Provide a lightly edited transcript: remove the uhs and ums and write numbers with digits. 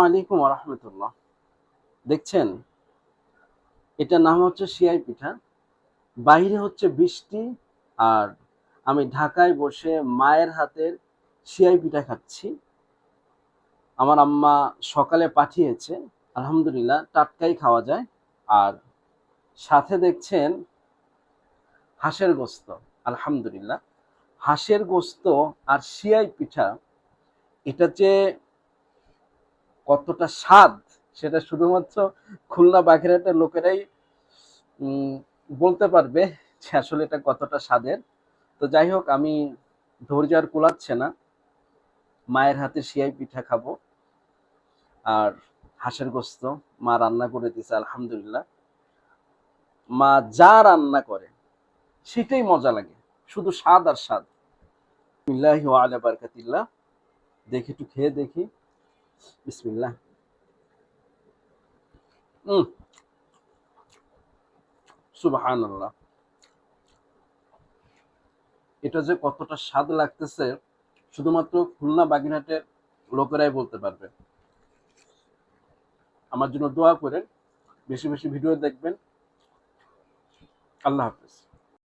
আলাইকুম রহমতুল্লাহ। দেখছেন, এটার নাম হচ্ছে সিয়াই পিঠা। বাইরে হচ্ছে বৃষ্টি, আর আমি ঢাকায় বসে মায়ের হাতের সিয়াই পিঠা খাচ্ছি। আমার আম্মা সকালে পাঠিয়েছে। আলহামদুলিল্লাহ, টাটকাই খাওয়া যায়। আর সাথে দেখছেন হাঁসের গোস্ত। আলহামদুলিল্লাহ, হাঁসের গোস্ত আর সিয়াই পিঠা, এটা যে কতটা স্বাদ সেটা শুধুমাত্র খুলনা বাগেরহাটের লোকেরাই উম, বলতে পারবে যে আসলে এটা কতটা স্বাদের। তো যাই হোক, আমি ধৈর্য আর কুলাচ্ছে না, মায়ের হাতে সিয়াই পিঠা খাবো। আর হাঁসের গোস্ত মা রান্না করে দিছে আলহামদুলিল্লাহ। মা যা রান্না করে সেটাই মজা লাগে, শুধু স্বাদ আর স্বাদ। বিসমিল্লাহি ওয়া আলা বারাকাতিল্লাহ। দেখি, একটু খেয়ে দেখি। বিসমিল্লাহ। হুম। সুবহানাল্লাহ, এটা যে কতটা স্বাদ লাগতেছে শুধুমাত্র খুলনা বাগেরহাটের লোকেরাই বলতে পারবে। আমার জন্য দোয়া করেন, বেশি বেশি ভিডিও দেখবেন। আল্লাহ হাফেজ।